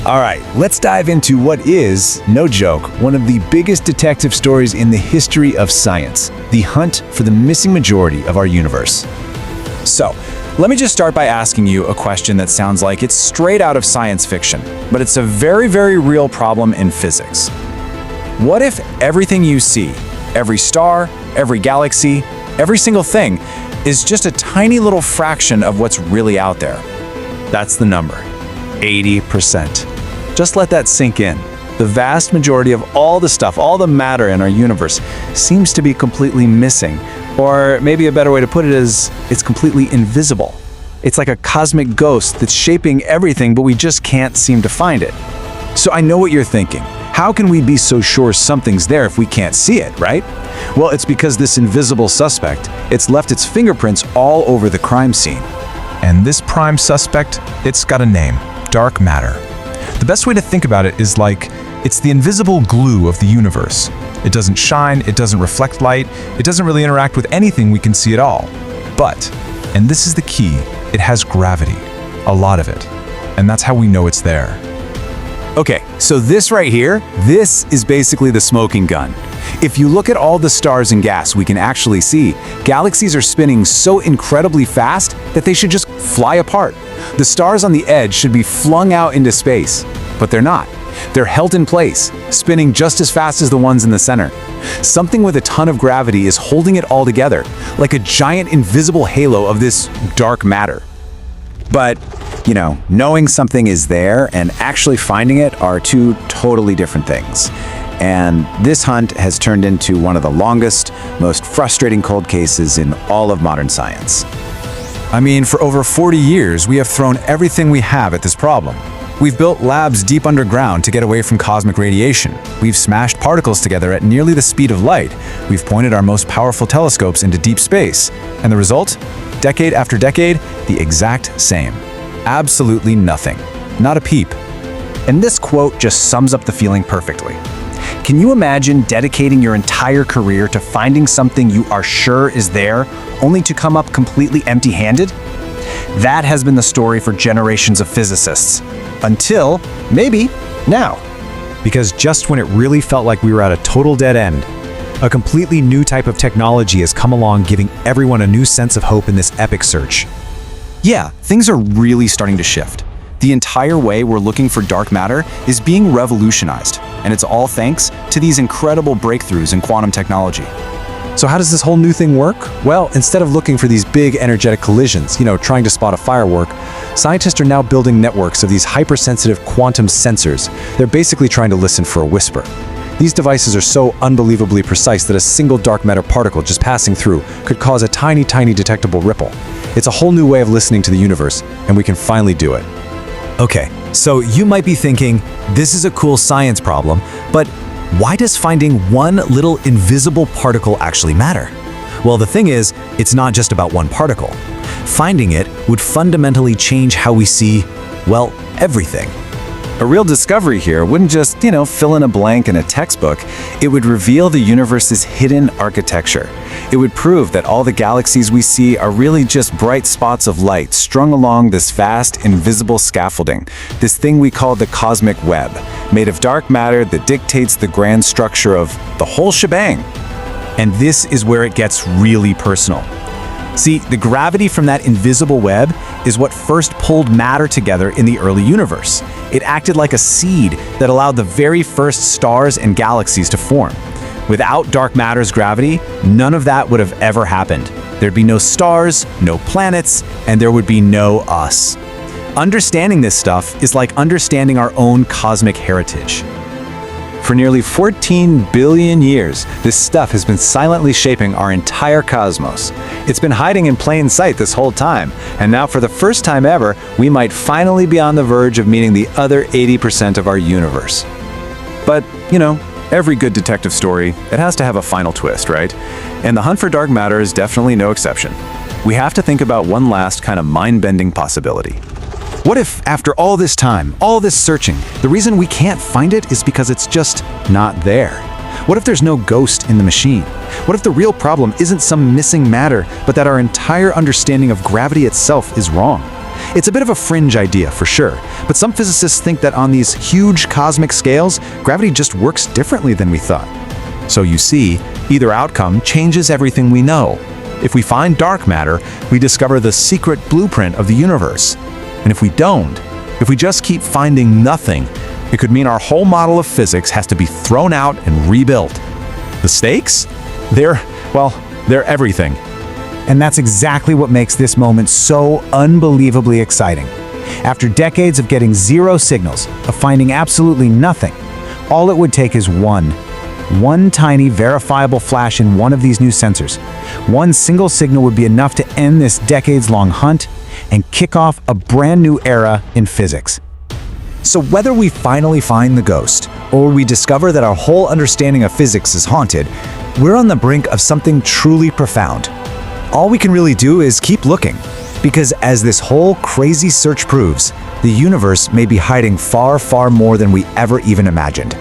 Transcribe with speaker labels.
Speaker 1: All right, let's dive into what is, no joke, one of the biggest detective stories in the history of science, the hunt for the missing majority of our universe.
Speaker 2: So, let me just start by asking you a question that sounds like it's straight out of science fiction, but it's a very, very real problem in physics. What if everything you see, every star, every galaxy, every single thing, is just a tiny little fraction of what's really out there?
Speaker 1: That's the number, 80%. Just let that sink in. The vast majority of all the stuff, all the matter in our universe seems to be completely missing. Or maybe a better way to put it is, it's completely invisible. It's like a cosmic ghost that's shaping everything, but we just can't seem to find it. So I know what you're thinking. How can we be so sure something's there if we can't see it, right? Well, it's because this invisible suspect, it's left its fingerprints all over the crime scene.
Speaker 3: And this prime suspect, it's got a name, dark matter. The best way to think about it is like, it's the invisible glue of the universe. It doesn't shine, it doesn't reflect light, it doesn't really interact with anything we can see at all. But, and this is the key, it has gravity, a lot of it. And that's how we know it's there.
Speaker 1: Okay, so this right here, this is basically the smoking gun. If you look at all the stars and gas we can actually see, galaxies are spinning so incredibly fast that they should just fly apart. The stars on the edge should be flung out into space, but they're not. They're held in place, spinning just as fast as the ones in the center. Something with a ton of gravity is holding it all together, like a giant invisible halo of this dark matter. But, you know, knowing something is there and actually finding it are two totally different things. And this hunt has turned into one of the longest, most frustrating cold cases in all of modern science.
Speaker 2: I mean, for over 40 years, we have thrown everything we have at this problem. We've built labs deep underground to get away from cosmic radiation. We've smashed particles together at nearly the speed of light. We've pointed our most powerful telescopes into deep space. And the result? Decade after decade, the exact same. Absolutely nothing. Not a peep.
Speaker 4: And this quote just sums up the feeling perfectly. Can you imagine dedicating your entire career to finding something you are sure is there, only to come up completely empty-handed? That has been the story for generations of physicists. Until, maybe, now.
Speaker 5: Because just when it really felt like we were at a total dead end, a completely new type of technology has come along, giving everyone a new sense of hope in this epic search.
Speaker 2: Yeah, things are really starting to shift. The entire way we're looking for dark matter is being revolutionized, and it's all thanks to these incredible breakthroughs in quantum technology.
Speaker 5: So how does this whole new thing work? Well, instead of looking for these big energetic collisions, trying to spot a firework, scientists are now building networks of these hypersensitive quantum sensors. They're basically trying to listen for a whisper. These devices are so unbelievably precise that a single dark matter particle just passing through could cause a tiny, tiny detectable ripple. It's a whole new way of listening to the universe, and we can finally do it.
Speaker 1: Okay, so you might be thinking, this is a cool science problem, but why does finding one little invisible particle actually matter? Well, the thing is, it's not just about one particle. Finding it would fundamentally change how we see, well, everything. A real discovery here wouldn't just, fill in a blank in a textbook. It would reveal the universe's hidden architecture. It would prove that all the galaxies we see are really just bright spots of light strung along this vast, invisible scaffolding, this thing we call the cosmic web, made of dark matter that dictates the grand structure of the whole shebang. And this is where it gets really personal. See, the gravity from that invisible web is what first pulled matter together in the early universe. It acted like a seed that allowed the very first stars and galaxies to form. Without dark matter's gravity, none of that would have ever happened. There'd be no stars, no planets, and there would be no us. Understanding this stuff is like understanding our own cosmic heritage. For nearly 14 billion years, this stuff has been silently shaping our entire cosmos. It's been hiding in plain sight this whole time, and now for the first time ever, we might finally be on the verge of meeting the other 80% of our universe. But, every good detective story, it has to have a final twist, right? And the hunt for dark matter is definitely no exception. We have to think about one last kind of mind-bending possibility. What if, after all this time, all this searching, the reason we can't find it is because it's just not there? What if there's no ghost in the machine? What if the real problem isn't some missing matter, but that our entire understanding of gravity itself is wrong?
Speaker 2: It's a bit of a fringe idea for sure, but some physicists think that on these huge cosmic scales, gravity just works differently than we thought. So you see, either outcome changes everything we know. If we find dark matter, we discover the secret blueprint of the universe. And if we don't, if we just keep finding nothing, it could mean our whole model of physics has to be thrown out and rebuilt. The stakes? They're everything.
Speaker 1: And that's exactly what makes this moment so unbelievably exciting. After decades of getting zero signals, of finding absolutely nothing, all it would take is one tiny verifiable flash in one of these new sensors. One single signal would be enough to end this decades-long hunt and kick off a brand new era in physics. So whether we finally find the ghost, or we discover that our whole understanding of physics is haunted, we're on the brink of something truly profound. All we can really do is keep looking, because as this whole crazy search proves, the universe may be hiding far, far more than we ever even imagined.